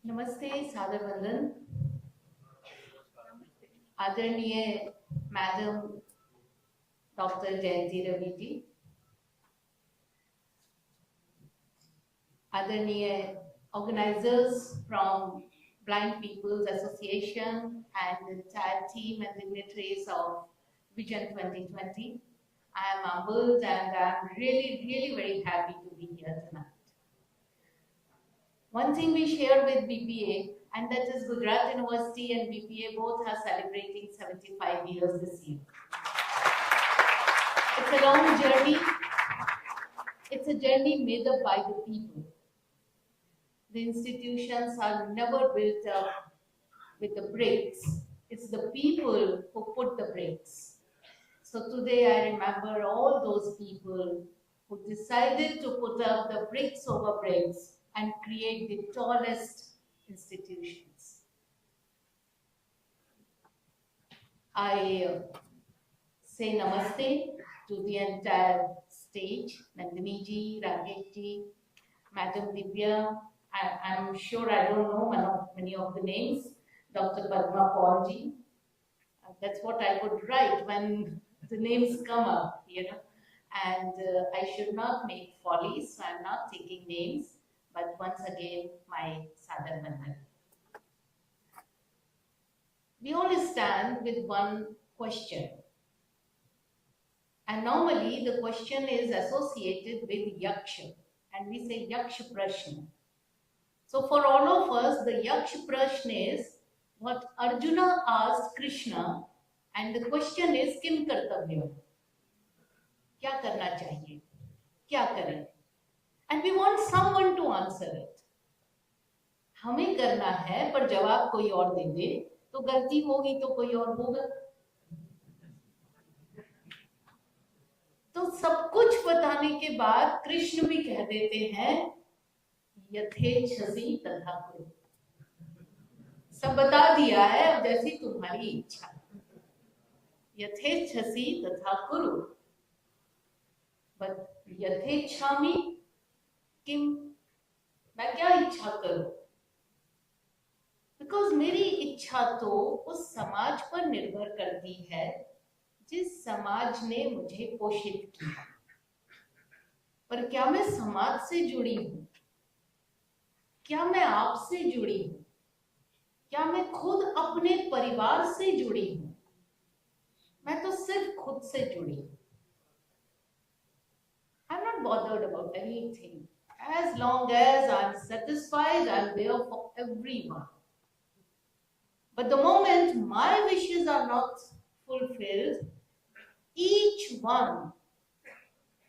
नमस्ते, सादर वंदन। आदरणीय मैडम डॉक्टर जयंती रवि जी, आदरणीय organisers from Blind People's Association and the entire team and dignitaries of Vision 2020. I am humbled and I'm really very happy to be here tonight. One thing we share with BPA, and that is Gujarat University and BPA both are celebrating 75 years this year. It's a long journey. It's a journey made up by the people. The institutions are never built up with the bricks. It's the people who put the bricks. So today I remember all those people who decided to put up the bricks over bricks and create the tallest institutions. I say namaste to the entire stage, Nandini ji, Rakesh ji, Madam Divya. I'm sure I don't know many of the names. Dr. Padma Paul ji. That's what I would write when the names come up, And I should not make follies, so I'm not taking names. But once again, my Sadar Mandan. We all stand with one question. And normally the question is associated with Yaksha. And we say Yaksha Prashna. So for all of us, the Yaksha Prashna is what Arjuna asked Krishna, and the question is Kim Kartavya? Kya karna chahiye? Kya kare? And we want someone to answer it. हमें करना है, पर जवाब कोई और दे दे तो गलती होगी तो कोई और होगा। तो सब कुछ बताने के बाद कृष्ण भी कह देते हैं यथेच्छसि तथा कुरु। सब बता दिया है, अब जैसी तुम्हारी इच्छा। यथेच्छसि तथा कुरु। बट यथेच्छामि किम, मैं क्या इच्छा करूं? बिकॉज मेरी इच्छा तो उस समाज पर निर्भर करती है जिस समाज ने मुझे पोषित किया। पर क्या मैं समाज से जुड़ी हूं? क्या मैं आपसे जुड़ी हूं? क्या मैं खुद अपने परिवार से जुड़ी हूं? मैं तो सिर्फ खुद से जुड़ी हूं। I'm not bothered about anything. As long as I'm satisfied, I'm there for everyone. But the moment my wishes are not fulfilled, each one,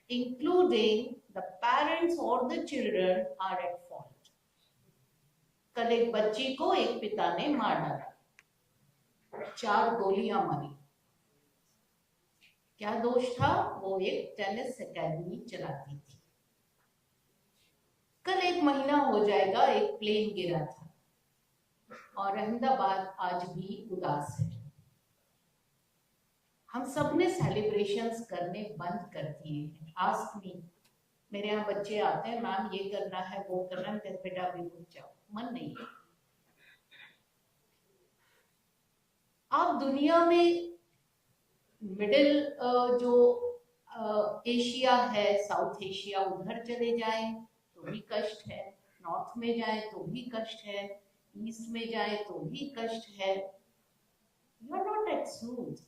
including the parents or the children, are at fault. कल एक बच्ची को एक पिता ने मार डाला, 4 गोलियां मारी। क्या दोष था? वो एक टेनिस एकेडमी चलाती थी। कल एक महीना हो जाएगा, एक प्लेन गिरा था और अहमदाबाद आज भी उदास है। हम सब ने सेलिब्रेशंस करने बंद कर दिए हैं। आस्क मी, मेरे यहाँ बच्चे आते हैं, मैम ये करना है वो करना है, बेटा भी रुक जाओ, मन नहीं है। आप दुनिया में मिडिल जो एशिया है, साउथ एशिया, उधर चले जाएं तो भी कष्ट है, नॉर्थ में जाए तो भी कष्ट है, ईस्ट में जाए तो भी कष्ट है। You are not at south,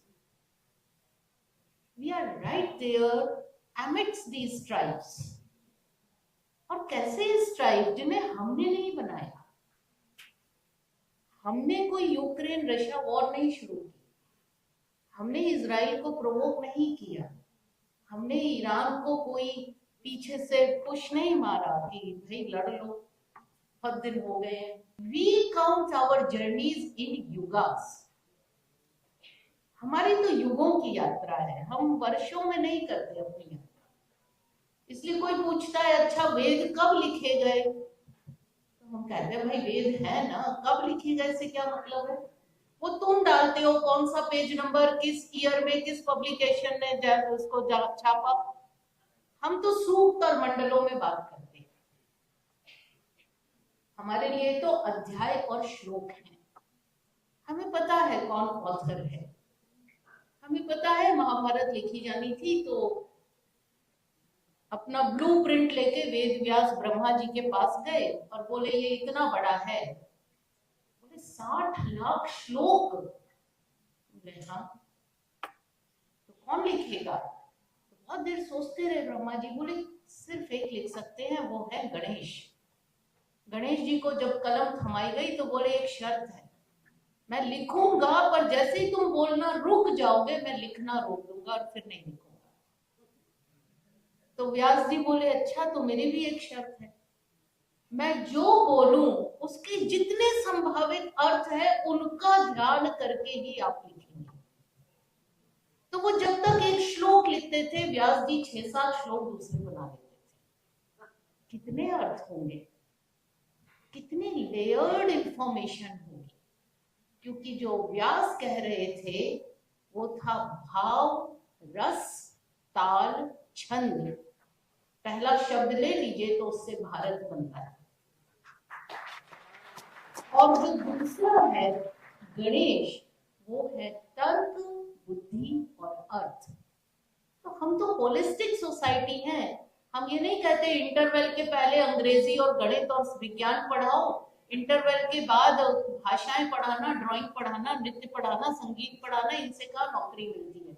we are right there amidst these tribes। और कैसे ट्राइब जिन्हें हमने नहीं बनाया। हमने कोई यूक्रेन रशिया वॉर नहीं शुरू की, हमने इजराइल को प्रोवोक नहीं किया, हमने ईरान को कोई पीछे से पुश नहीं मारा कि भाई लड़ लो, बहुत दिन हो गए। वी काउंट आवर जर्नीज इन युगास। हमारी तो युगों की यात्रा है, हम वर्षों में नहीं करते अपनी यात्रा। इसलिए कोई पूछता है अच्छा वेद कब लिखे गए, तो हम कहते हैं भाई वेद है ना, कब लिखे गए से क्या मतलब है? वो तुम डालते हो कौन सा पेज नंबर, किस ईयर में, किस पब्लिकेशन ने उसको छापा। हम तो सूक्त और मंडलों में बात करते हैं। हमारे लिए तो अध्याय और श्लोक हैं। हमें पता है कौन ऑथर है, हमें पता है महाभारत लिखी जानी थी तो अपना ब्लूप्रिंट लेके वेद व्यास ब्रह्मा जी के पास गए और बोले ये इतना बड़ा है, बोले 60 लाख श्लोक। बोले हाँ, तो कौन लिखेगा? तो बहुत देर सोचते रहे ब्रह्मा जी, बोले सिर्फ एक लिख सकते हैं, वो है गणेश। गणेश जी को जब कलम थमाई गई तो बोले एक शर्त है, मैं लिखूंगा पर जैसे ही तुम बोलना रुक जाओगे मैं लिखना रोक दूंगा और फिर नहीं लिखूंगा। तो व्यास जी बोले अच्छा, तो मेरी भी एक शर्त है, मैं जो बोलूं उसके जितने संभावित अर्थ है उनका ध्यान करके ही आप लिखेंगे। तो वो जब तक एक श्लोक लिखते थे व्यास जी 6-7 श्लोक दूसरे बना देते थे। कितने अर्थ होंगे, कितनी लेयर्ड इंफॉर्मेशन होगी, क्योंकि जो व्यास कह रहे थे वो था भाव, रस, ताल, छंद। पहला शब्द ले लीजिए तो उससे भारत बनता है। और जो दूसरा है गणेश, वो है तर्क, बुद्धि और अर्थ। तो हम तो होलिस्टिक सोसाइटी हैं। हम ये नहीं कहते इंटरवल के पहले अंग्रेजी और गणित और विज्ञान पढ़ाओ, इंटरवल के बाद भाषाएं पढ़ाना, ड्राइंग पढ़ाना, नृत्य पढ़ाना, संगीत पढ़ाना, इनसे कहाँ नौकरी मिलती है।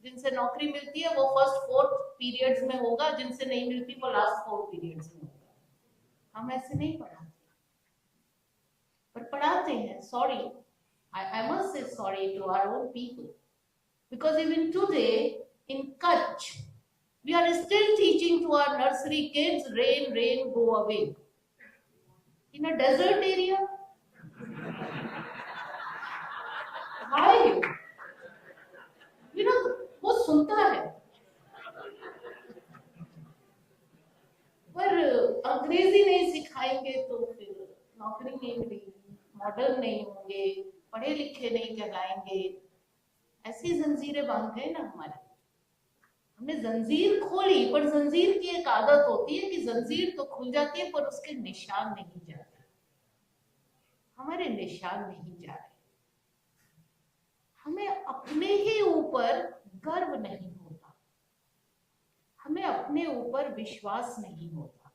जिनसे नौकरी मिलती है वो फर्स्ट 4 पीरियड्स में होगा, जिनसे नहीं मिलती वो लास्ट 4 पीरियड्स में होगा। हम ऐसे नहीं पढ़ाते, पर पढ़ाते हैं। Sorry, I must say sorry to our own people, because even today in Kutch we are still teaching to our nursery kids rain rain go away in a desert area. Why? You know, वो सुनता है पर अंग्रेजी नहीं सिखाएंगे तो फिर नौकरी नहीं मिलेगी, मॉडर्न नहीं होंगे, पढ़े लिखे नहीं कहलाएंगे। ऐसी जंजीरें बांध गए ना हमारे। हमने जंजीर खोली, पर जंजीर की एक आदत होती है कि जंजीर तो खुल जाती है पर उसके निशान नहीं जाते। हमारे निशान नहीं जा रहे। हमें अपने ही ऊपर गर्व नहीं होता, हमें अपने ऊपर विश्वास नहीं होता।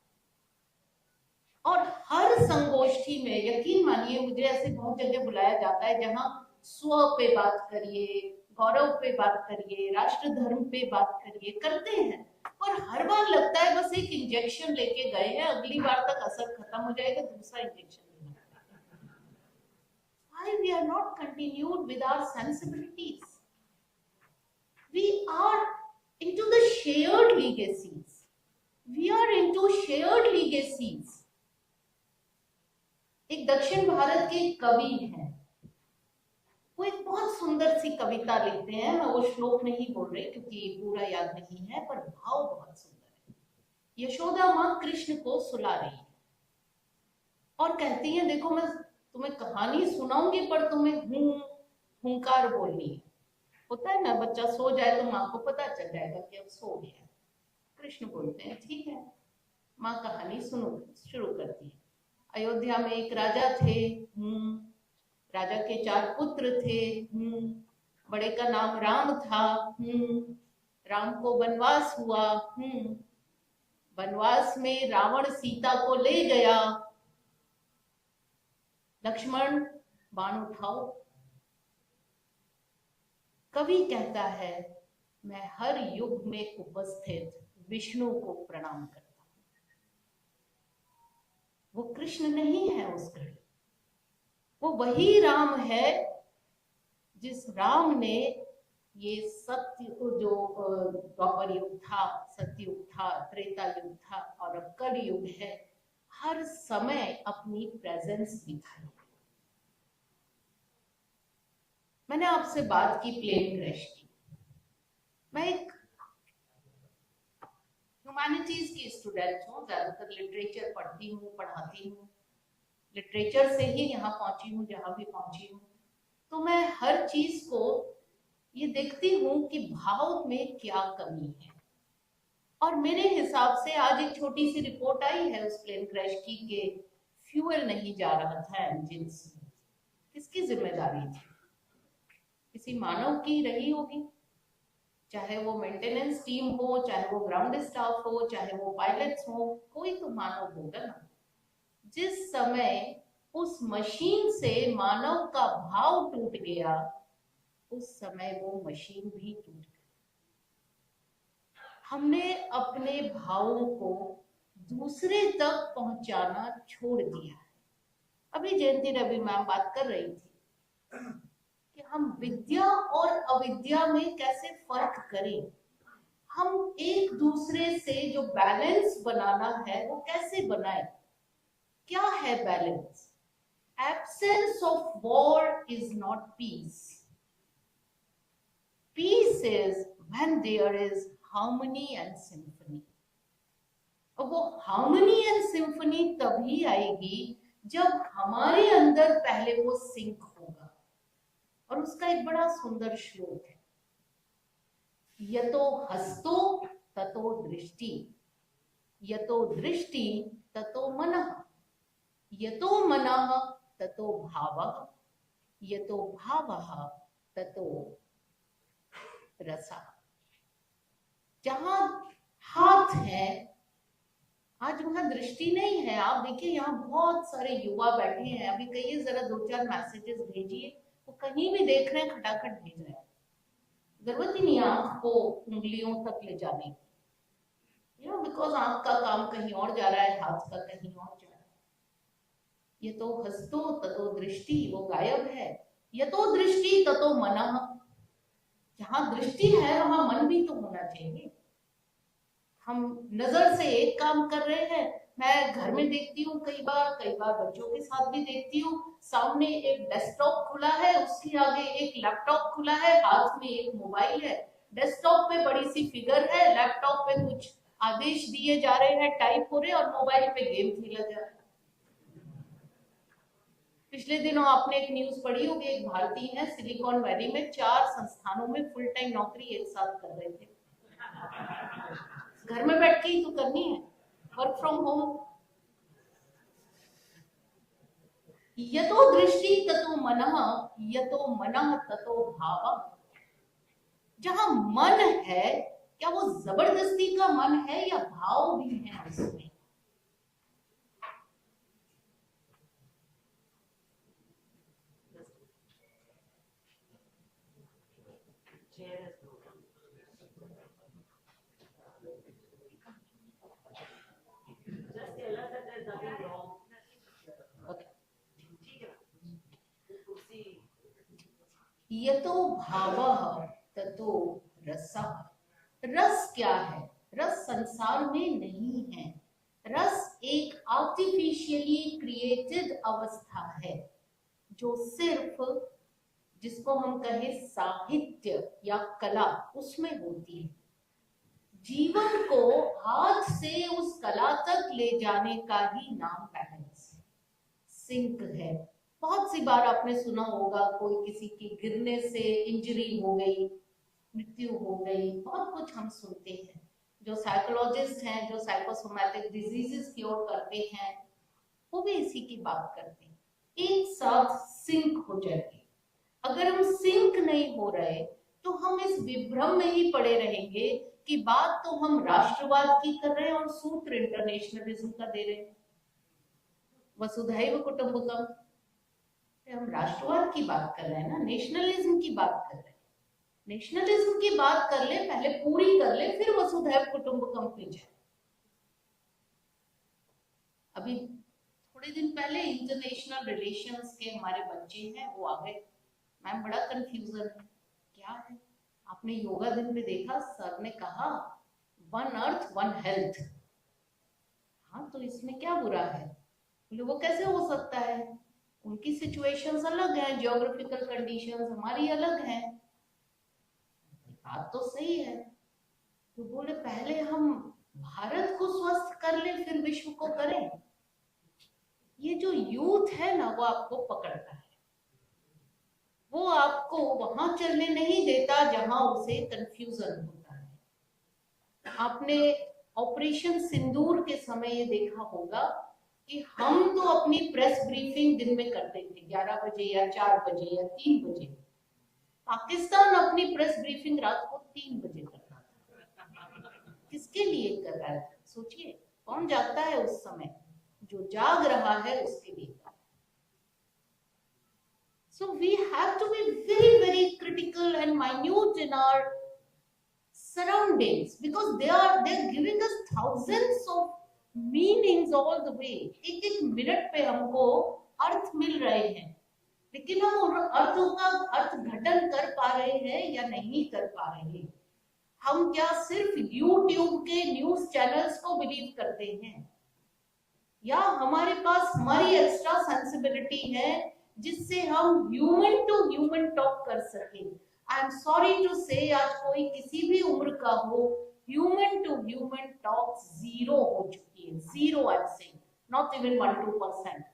और हर संगोष्ठी में यकीन मानिए मुझे ऐसे बहुत जगह बुलाया जाता है जहां स्व पे बात करिए, गौरव पे बात करिए, राष्ट्र धर्म पे बात करिए, करते हैं। और हर बार लगता है बस एक इंजेक्शन लेके गए हैं, अगली बार तक असर खत्म हो जाएगा, दूसरा इंजेक्शन लेना। Why we are not continued with our sensibilities? We are into the shared legacies. We are into shared legacies. एक दक्षिण भारत के कवि हैं, वो एक बहुत सुंदर सी कविता लिखते हैं। मैं वो श्लोक नहीं बोल रही क्योंकि पूरा याद नहीं है, पर भाव बहुत सुंदर है। यशोदा माँ कृष्ण को सुला रही है और कहती है देखो मैं तुम्हें कहानी सुनाऊंगी पर तुम्हें हुंकार बोलनी है। होता है ना, बच्चा सो जाए तो माँ को पता चल जाएगा कि अब सो गया। कृष्ण बोलते हैं ठीक है। माँ कहानी शुरू करती है। अयोध्या में एक राजा थे, राजा के 4 पुत्र थे, बड़े का नाम राम था, राम को वनवास हुआ, वनवास में रावण सीता को ले गया, लक्ष्मण बाण उठाओ। कवि कहता है मैं हर युग में उपस्थित विष्णु को प्रणाम करता हूं। वो कृष्ण नहीं है उस घड़ी, वो वही राम है जिस राम ने ये सत्य जो द्वापर युग था, सतयुग था, त्रेता युग था और अब कल युग है, हर समय अपनी प्रेजेंस दिखाई। मैंने आपसे बात की प्लेन क्रैश की। मैं एक ह्यूमैनिटीज की स्टूडेंट हूँ, ज्यादातर लिटरेचर पढ़ती हूँ, पढ़ाती हूँ, लिटरेचर से ही यहाँ पहुंची हूँ जहां भी पहुंची हूँ। तो मैं हर चीज को ये देखती हूँ कि भाव में क्या कमी है। और मेरे हिसाब से आज एक छोटी सी रिपोर्ट आई है उस प्लेन क्रैश की कि फ्यूल नहीं जा रहा था इंजन से, किसकी जिम्मेदारी थी? किसी मानव की रही होगी, चाहे वो मेंटेनेंस टीम हो, चाहे वो ग्राउंड स्टाफ हो, चाहे वो पायलट्स हो, कोई तो मानव होगा ना। जिस समय उस मशीन से मानव का भाव टूट गया, उस समय वो मशीन भी टूट गई। हमने अपने भावों को दूसरे तक पहुंचाना छोड़ दिया है। अभी जयंती रवि मैम बात कर रही थी कि हम विद्या और अविद्या में कैसे फर्क करें, हम एक दूसरे से जो बैलेंस बनाना है वो कैसे बनाए। क्या है balance? Absence of war is not peace. Peace is when there is harmony and symphony. और वो हार्मनी एंड सिम्फनी तभी आएगी जब हमारे अंदर पहले वो सिंक होगा। और उसका एक बड़ा सुंदर श्लोक है, यतो हस्तो ततो दृष्टि, यतो दृष्टि ततो मनः, यतो मनः ततो भावः, यतो भावः ततो रसः। जहां हाथ है, आज वहां दृष्टि नहीं है। आप देखिए यहाँ बहुत सारे युवा बैठे हैं, अभी कहिए जरा 2-4 मैसेजेस भेजिए, वो कहीं भी देख रहे हैं खटाखट भेज रहे हैं। जरूरत ही नहीं आंख को उंगलियों तक ले जाने की, बिकॉज आंख का काम कहीं और जा रहा है, हाथ का कहीं और जा रहा है। ये तो हस्तो ततो दृष्टि, वो गायब है। ये तो दृष्टि ततो मनः, जहां दृष्टि है वहां मन भी तो होना चाहिए। हम नजर से एक काम कर रहे हैं। मैं घर में देखती हूँ कई बार बच्चों के साथ भी देखती हूँ, सामने एक डेस्कटॉप खुला है, उसके आगे एक लैपटॉप खुला है, हाथ में एक मोबाइल है। डेस्कटॉप पे बड़ी सी फिगर है, लैपटॉप पे कुछ आदेश दिए जा रहे हैं, टाइप हो रहे हैं, और मोबाइल पे गेम खेला जा रहा है। पिछले दिनों आपने एक न्यूज पढ़ी होगी, एक भारतीय है सिलिकॉन वैली में 4 संस्थानों में फुल टाइम नौकरी एक साथ कर रहे थे। घर में बैठ के ही तो करनी है, वर्क फ्रॉम होम। यतो दृष्टि ततो मनः, यतो मनः ततो भावः। जहां मन है, क्या वो जबरदस्ती का मन है या भाव भी है उसमें? यतो भावः ततो रसः। रस क्या है? रस संसार में नहीं है। रस एक आर्टिफिशियली क्रिएटेड अवस्था है जो सिर्फ, जिसको हम कहें साहित्य या कला, उसमें होती है। जीवन को हाथ से उस कला तक ले जाने का ही नाम बैलेंस, सिंक है। बहुत सी बार आपने सुना होगा, कोई किसी की गिरने से इंजरी हो गई, मृत्यु हो गई, बहुत कुछ हम सुनते हैं। जो साइकोलॉजिस्ट हैं, जो साइकोसोमैटिक डिजीजेस क्योर करते हैं, वो भी इसी की बात करते हैं। एक साथ सिंक हो जाएगी। अगर हम सिंक नहीं हो रहे तो हम इस विभ्रम में ही पड़े रहेंगे कि बात तो हम राष्ट्रवाद की कर रहे हैं और सूत्र इंटरनेशनलिज्म का दे रहे हैं, वसुधैव कुटुंबकम। हम राष्ट्रवाद की बात कर रहे हैं ना, नेशनलिज्म की बात कर रहे हैं। नेशनलिज्म की बात कर ले, पहले पूरी कर ले, फिर वसुधैव कुटुंबकम पे जाए। अभी थोड़े दिन पहले इंटरनेशनल रिलेशंस के हमारे बच्चे हैं, वो आ गए। मैम बड़ा कंफ्यूजन है, क्या है? आपने योगा दिन पे देखा, सर ने कहा 1 अर्थ 1 हेल्थ। हाँ, तो इसमें क्या बुरा है? बोले वो कैसे हो सकता है, उनकी सिचुएशंस अलग हैं, जियोग्राफिकल कंडीशंस हमारी अलग हैं। बात तो सही है। तो बोले पहले हम भारत को स्वस्थ कर ले, फिर विश्व को करें। ये जो यूथ है ना, वो आपको पकड़ता है, वो आपको वहां चलने नहीं देता जहां उसे कंफ्यूजन होता है। आपने ऑपरेशन सिंदूर के समय ये देखा होगा कि हम तो अपनी प्रेस ब्रीफिंग दिन में करते थे 11 बजे या 4 बजे या 3 बजे, पाकिस्तान अपनी प्रेस ब्रीफिंग रात को 3 बजे करता था। किसके लिए कर रहा है सोचिए, कौन जागता है उस समय? जो जाग रहा है उसके लिए। So we have to be very, very critical and minute in our surroundings because they're giving us thousands of meanings all the way. एक मिनट पे हमको अर्थ मिल रहे हैं, लेकिन हम उन अर्थों का अर्थघटन कर पा रहे हैं या नहीं कर पा रहे हैं। हम क्या सिर्फ YouTube के न्यूज चैनल्स को बिलीव करते हैं, या हमारे पास हमारी एक्स्ट्रा सेंसिबिलिटी है जिससे हम ह्यूमन टू ह्यूमन टॉक कर सके? आई एम सॉरी टू से, आज कोई किसी भी उम्र का हो, human to human talk zero हो चुकी है। Zero, I am saying, not even 1-2%।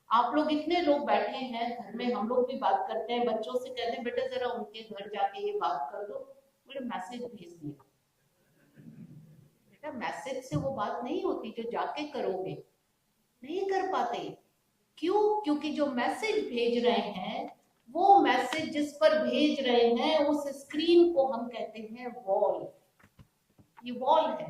आप लोग इतने लोग बैठे हैं घर में, हम लोग भी बात करते हैं, बच्चों से कहते हैं बेटा जरा उनके घर जाके ये बात कर दो, बोले मैसेज भेज दिया। बेटा मैसेज से वो बात नहीं होती जो जाके करोगे, नहीं कर पाते। क्यों? क्योंकि जो मैसेज भेज रहे हैं, वो मैसेज जिस पर भेज रहे हैं उस स्क्रीन को हम कहते हैं वॉल। ये वॉल है,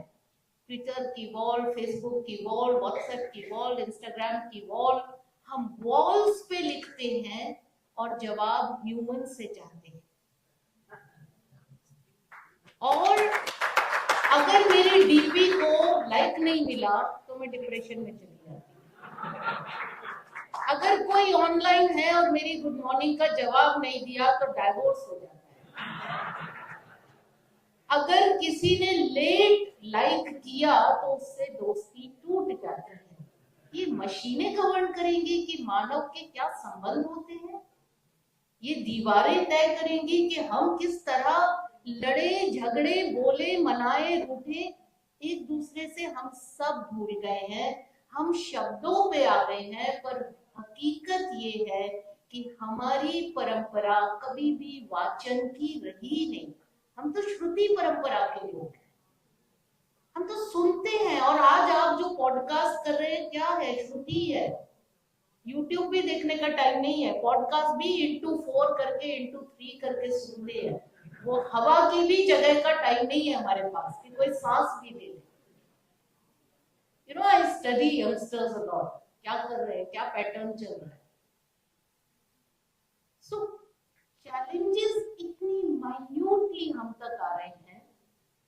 ट्विटर की वॉल, फेसबुक की वॉल, व्हाट्सएप की वॉल, इंस्टाग्राम की वॉल। हम वॉल्स पे लिखते हैं और जवाब ह्यूमन से चाहते हैं। और अगर मेरी डीपी को लाइक नहीं मिला तो मैं डिप्रेशन में चली जाती। अगर कोई ऑनलाइन है और मेरी गुड मॉर्निंग का जवाब नहीं दिया तो डाइवोर्स हो जाता है। अगर किसी ने लेट लाइक किया तो उससे दोस्ती टूट जाती है। ये मशीनें गवर्न करेंगी कि मानव के क्या संबंध होते हैं? ये दीवारें तय करेंगी कि हम किस तरह लड़े, झगड़े, बोले, मनाए, रूठे। एक दूसरे से हम सब भूल गए हैं, हम शब्दों पे आ गए हैं, पर हकीकत ये है कि हमारी परंपरा कभी भी वाचन की रही नहीं। हम तो श्रुति परंपरा के लोग हैं, हम तो सुनते हैं। और आज आप जो पॉडकास्ट कर रहे हैं क्या है? श्रुति है। यूट्यूब भी देखने का टाइम नहीं है, पॉडकास्ट भी *4 करके *3 करके सुनते हैं। वो हवा की भी जगह का टाइम नहीं है हमारे पास कि कोई सांस भी ले ले। You know, I study youngsters a lot, क्या कर रहे हैं, क्या पैटर्न चल रहा है। सो चैलेंजेस इतनी माइन्यूटली हम तक आ रहे हैं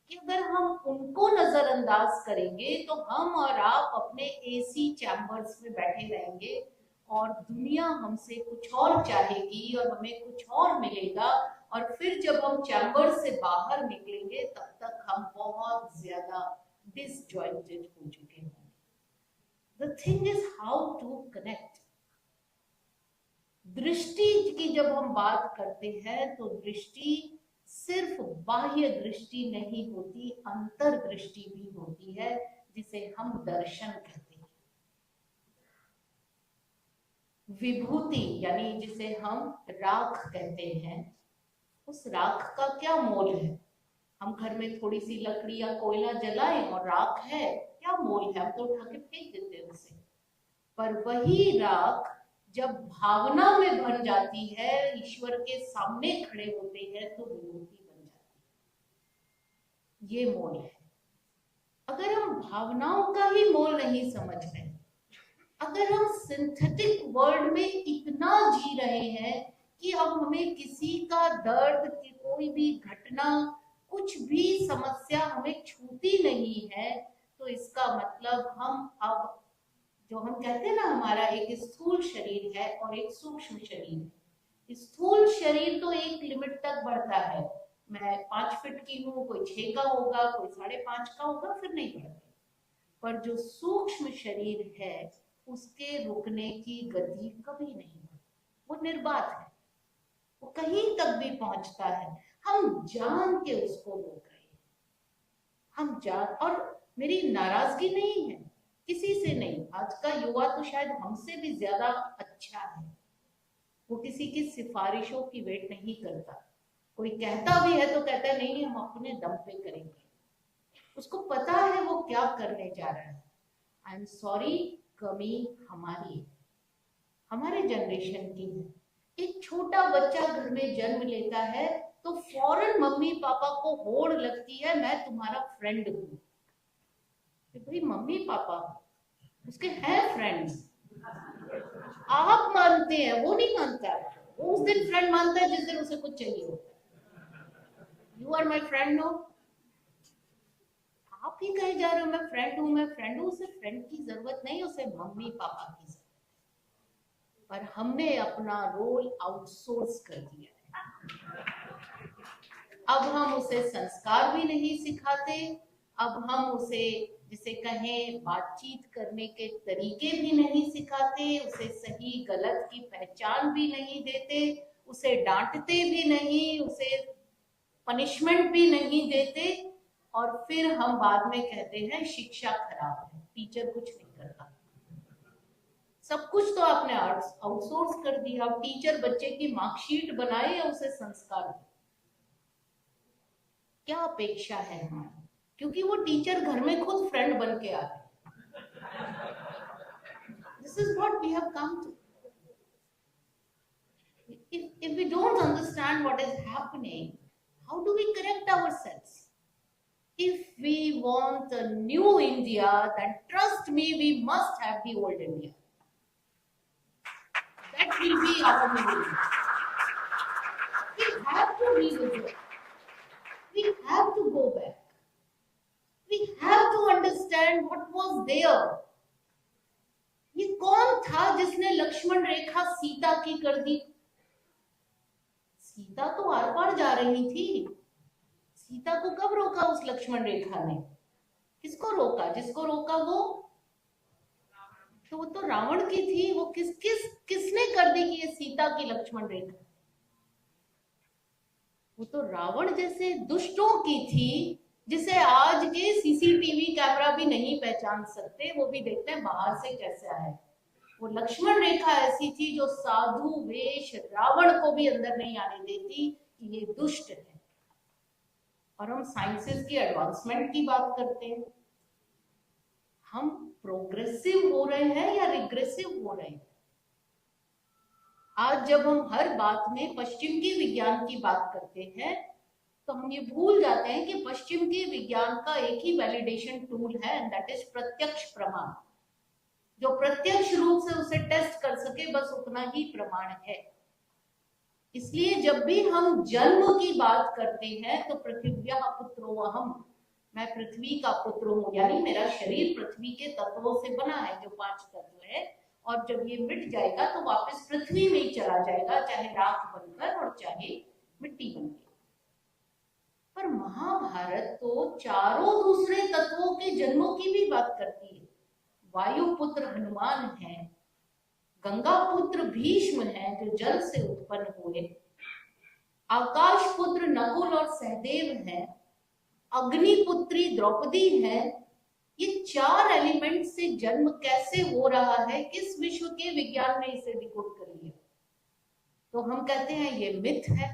कि अगर हम उनको नजरअंदाज करेंगे तो हम और आप अपने एसी चैम्बर्स में बैठे रहेंगे और दुनिया हमसे कुछ और चाहेगी और हमें कुछ और मिलेगा। और फिर जब हम चैम्बर से बाहर निकलेंगे तब तक हम बहुत ज्यादा डिसजॉइंटेड हो चुके हैं। The thing is how to connect. दृष्टि की जब हम बात करते हैं तो दृष्टि सिर्फ बाह्य दृष्टि नहीं होती, अंतर्दृष्टि भी होती है, जिसे हम दर्शन कहते हैं। विभूति यानी जिसे हम राख कहते हैं, उस राख का क्या मोल है? हम घर में थोड़ी सी लकड़ी या कोयला जलाएं और राख है, क्या मोल है? हम तो उठा के फेंक देते हैं उसे। पर वही राख जब भावना में बन जाती है, ईश्वर के सामने खड़े होते हैं तो विभूति बन जाती है। ये मोल है। अगर हम भावनाओं का ही मोल नहीं समझ रहे, अगर हम सिंथेटिक वर्ल्ड में इतना जी रहे हैं कि अब हमें किसी का दर्द की कोई भी घटना, कुछ भी समस्या हमें छूती नहीं है, तो इसका मतलब हम अब जो हम कहते हैं ना, हमारा एक स्थूल शरीर है और एक सूक्ष्म शरीर है। स्थूल शरीर तो एक लिमिट तक बढ़ता है, मैं 5 फीट की हूँ, कोई 6 का होगा, कोई 5.5 का होगा, फिर नहीं बढ़ता। पर जो सूक्ष्म शरीर है उसके रुकने की गति कभी नहीं है, वो निर्बाध है, वो कहीं तक भी पहुंचता है। हम जान के उसको रोक रहे हैं, हम जान। और मेरी नाराजगी नहीं है किसी से नहीं, आज का युवा तो शायद हमसे भी ज्यादा अच्छा है, वो किसी की सिफारिशों की वेट नहीं करता। कोई कहता भी है तो कहता है नहीं हम अपने दम पे करेंगे, उसको पता है वो क्या करने जा रहा है। आई एम सॉरी, कमी हमारी है, हमारे जनरेशन की है। एक छोटा बच्चा घर में जन्म लेता है तो फौरन मम्मी पापा को होड़ लगती है, मैं तुम्हारा फ्रेंड हूं। भाई मम्मी पापा उसके हैं फ्रेंड्स, आप मानते हैं, वो नहीं मानता है। वो उस दिन फ्रेंड मानता है जिस दिन उसे कुछ चाहिए होता है। You are my friend, no, आप ही कहे जा रहे हो मैं फ्रेंड हूं, मैं फ्रेंड हूं। उसे फ्रेंड की जरूरत नहीं, उसे मम्मी पापा की जरूरत। पर हमने अपना रोल आउटसोर्स कर दिया है। अब हम उसे संस्कार भी नहीं सिखाते, अब हम उसे जिसे कहें बातचीत करने के तरीके भी नहीं सिखाते, उसे सही गलत की पहचान भी नहीं देते, उसे डांटते भी नहीं, उसे पनिशमेंट भी नहीं देते। और फिर हम बाद में कहते हैं शिक्षा खराब है, टीचर कुछ नहीं करता। सब कुछ तो आपने आउटसोर्स कर दिया। टीचर बच्चे की मार्कशीट बनाए या उसे संस्कार दे, क्या अपेक्षा है हमारी? क्योंकि वो टीचर घर में खुद फ्रेंड बन के आ रहे। This is what we have come to. If we don't understand what is happening, how do we correct ourselves? If we want a new India, then trust me, we must have the old India. That will be our new India. We have to revisit. We have to go back. We have to understand what was there. ये कौन था जिसने लक्ष्मण रेखा सीता की कर दी? सीता तो are पार जा रही थी। सीता को कब रोका उस लक्ष्मण रेखा ने? किसको रोका? जिसको रोका वो तो रावण की थी। वो किसने कर दी कि ये सीता की लक्ष्मण रेखा? वो तो रावण जैसे दुष्टों की थी, जिसे आज के सीसीटीवी कैमरा भी नहीं पहचान सकते। वो भी देखते हैं बाहर से कैसे आए। वो लक्ष्मण रेखा ऐसी थी जो साधु वेश रावण को भी अंदर नहीं आने देती कि ये दुष्ट है। और हम साइंसेस की एडवांसमेंट की बात करते हैं। हम प्रोग्रेसिव हो रहे हैं या रिग्रेसिव हो रहे हैं? आज जब हम हर बात में पश्चिम के विज्ञान की बात करते हैं तो हम ये भूल जाते हैं कि पश्चिम के विज्ञान का एक ही वैलिडेशन टूल है, एंड दैट इज प्रत्यक्ष प्रमाण। जो प्रत्यक्ष रूप से उसे टेस्ट कर सके, बस उतना ही प्रमाण है। इसलिए जब भी हम जन्म की बात करते हैं तो पृथिव्याः पुत्रोऽहम्, मैं पृथ्वी का पुत्र हूं, यानी मेरा शरीर पृथ्वी के तत्वों से बना है, जो 5 तत्व है। और जब ये मिट जाएगा तो वापस पृथ्वी में ही चला जाएगा, चाहे राख बनकर और चाहे मिट्टी बनकर। पर महाभारत तो चारों दूसरे तत्वों के जन्मों की भी बात करती है। वायु पुत्र हनुमान है, गंगा पुत्र भीष्म है जो जल से उत्पन्न हुए, आकाश पुत्र नकुल और सहदेव है, अग्निपुत्री द्रौपदी है। ये 4 एलिमेंट से जन्म कैसे हो रहा है, किस विश्व के विज्ञान ने इसे डिकोड कर लिया? तो हम कहते हैं ये मिथ है।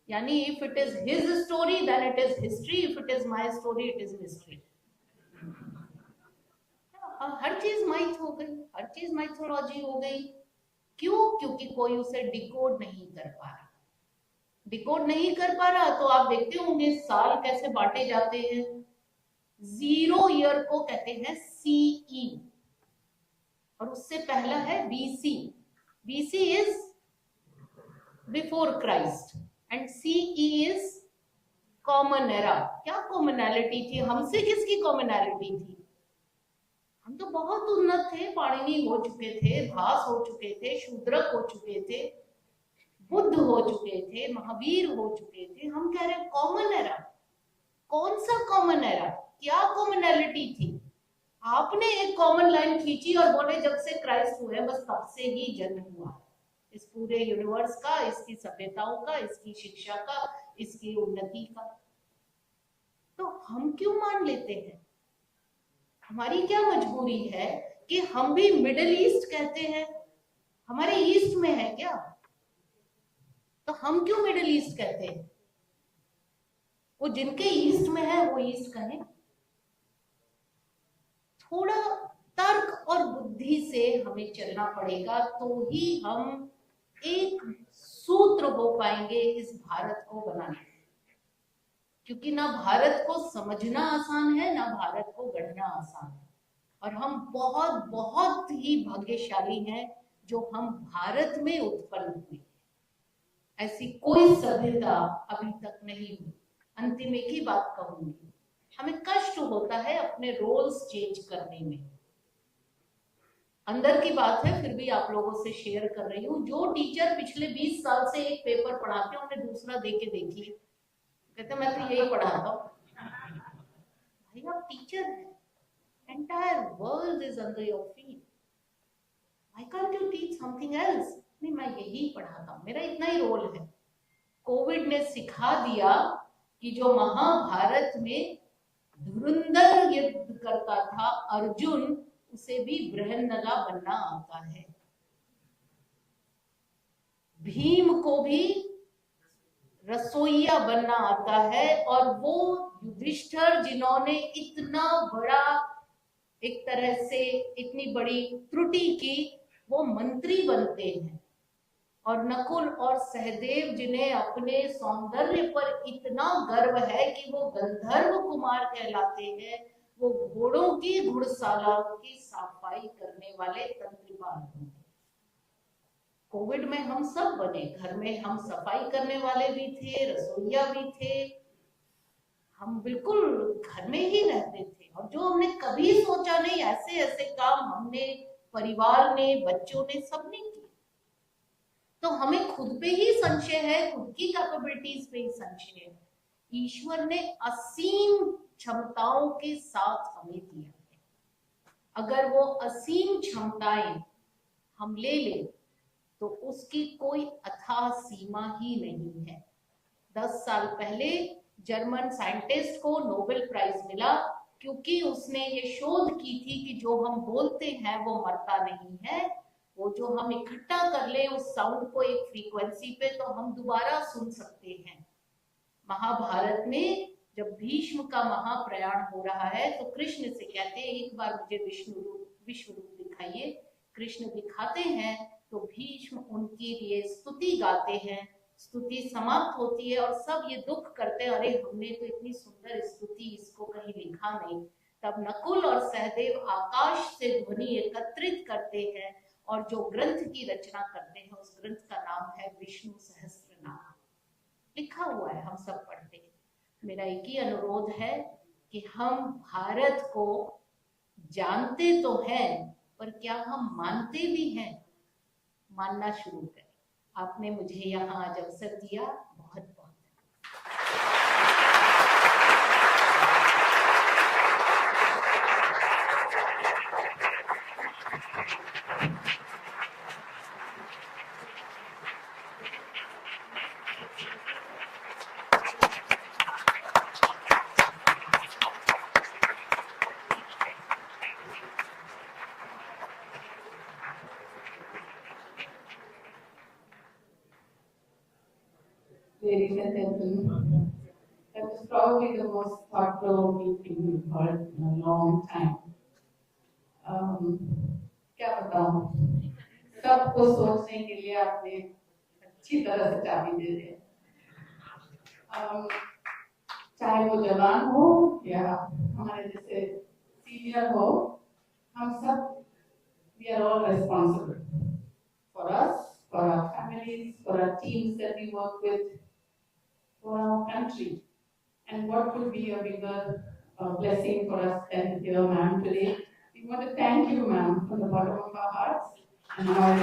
यानी if it is his story then it is history, if it is my story it is mystery. हर चीज माइथ हो गई, हर चीज माइथोलॉजी हो गई। क्यों? क्योंकि कोई उसे डिकोड नहीं कर पा रहा। डिकोड नहीं कर पा रहा तो आप देखते होंगे साल कैसे बांटे जाते हैं। 0 ईयर को कहते हैं सीई और उससे पहला है BC. BC is before Christ and CE is common era. क्या कॉमनैलिटी थी? हमसे किसकी कॉमनैलिटी थी? हम तो बहुत उन्नत थे, पाणिनि हो चुके थे, भास हो चुके थे, शूद्रक हो चुके थे, बुद्ध हो चुके थे, महावीर हो चुके थे। हम कह रहे हैं कॉमन एरा। कौन सा कॉमन एरा? क्या कॉमनैलिटी थी? आपने एक कॉमन लाइन खींची और बोले जब से क्राइस्ट हुए बस तब से ही जन्म हुआ इस पूरे यूनिवर्स का, इसकी सभ्यताओं का, इसकी शिक्षा का, इसकी उन्नति का। तो हम क्यों मान लेते हैं? हमारी क्या मजबूरी है कि हम भी मिडिल ईस्ट कहते हैं? हमारे ईस्ट में है क्या? तो हम क्यों मिडिल ईस्ट कहते हैं? वो जिनके ईस्ट में है वो ईस्ट कहें। थोड़ा तर्क और बुद्धि से हमें चलना पड़ेगा, तो ही हम एक सूत्र हो पाएंगे इस भारत को बनाने में। क्योंकि ना भारत को समझना आसान है, ना भारत को गढ़ना आसान है। और हम बहुत बहुत ही भाग्यशाली हैं जो हम भारत में उत्पन्न हुए। ऐसी कोई सभ्यता अभी तक नहीं हुई। अंतिम एक ही बात कहूंगी, हमें कष्ट होता है अपने रोल्स चेंज करने में। अंदर की बात है, फिर भी आप लोगों से शेयर कर रही हूँ। जो टीचर पिछले 20 साल से एक पेपर पढ़ाते हैं, उन्हें दूसरा दे के देखिए, कहते मैं तो यही पढ़ाता हूँ। भाई आप टीचर हैं, entire world is under your feet, why can't you teach something else? नहीं, मैं यही पढ़ाता हूँ, मेरा इतना ही रोल है। कोविड ने सिखा दिया कि जो महाभारत में धुरंधर युद्ध करता था अर्जुन, उसे भी बृहन्नला बनना आता है। भीम को भी रसोइया बनना आता है, और वो युधिष्ठिर जिन्होंने इतना बड़ा, एक तरह से इतनी बड़ी त्रुटि की, वो मंत्री बनते हैं। और नकुल और सहदेव जिन्हें अपने सौंदर्य पर इतना गर्व है कि वो गंधर्व कुमार कहलाते हैं, वो घोड़ों की घुड़शाला की सफाई करने वाले तंत्रीपाल होंगे। कोविड में हम सब बने, घर में हम सफाई करने वाले भी थे, रसोइया भी थे, हम बिल्कुल घर में ही रहते थे। और जो हमने कभी सोचा नहीं, ऐसे ऐसे काम हमने, परिवार ने, बच्चों ने, सबने किए। तो हमें खुद पे ही संशय है, खुद की कैपेबिलिटीज पे ही संशय है। ईश्वर ने असीम क्षमताओं के साथ हमें दिया है। अगर वो असीम क्षमताएं हम ले लें तो उसकी कोई अथाह सीमा ही नहीं है। 10 साल पहले जर्मन साइंटिस्ट को नोबेल प्राइज मिला, क्योंकि उसने ये शोध की थी कि जो हम बोलते हैं वो मरता नहीं है। वो जो हम इकट्ठा कर ले उस साउंड को एक फ्रीक्वेंसी पे, तो हम दोबारा सुन सकते हैं। महाभारत में जब भीष्म का महाप्रयाण हो रहा है, तो कृष्ण से कहते हैं एक बार मुझे विश्व रूप दिखाइए। कृष्ण दिखाते हैं तो भीष्म उनकी लिए स्तुति गाते हैं। स्तुति समाप्त होती है और सब ये दुख करते हैं, अरे हमने तो इतनी सुंदर स्तुति, इसको कहीं लिखा नहीं। तब नकुल और सहदेव आकाश से ध्वनि एकत्रित करते हैं और जो ग्रंथ की रचना करते हैं, उस ग्रंथ का नाम है विष्णु सहस्त्रनाम। लिखा हुआ है, हम सब पढ़ते हैं। मेरा एक ही अनुरोध है कि हम भारत को जानते तो हैं, पर क्या हम मानते भी हैं? मानना शुरू करें। आपने मुझे यहाँ आज अवसर दिया, बहुत बहुत Ladies and gentlemen, that was probably the most thought-provoking thing we've heard in a long time. क्या बताऊं, सबको सोचने के लिए आपने अच्छी तरह से चाबी दे दी। चाहे वो जवान हो या हमारे जैसे सीनियर हो, हम सब we are all responsible for us, for our families, for our teams that we work with, for our country. And what could be a bigger blessing for us than here, ma'am, today? We want to thank you, ma'am, from the bottom of our hearts. And our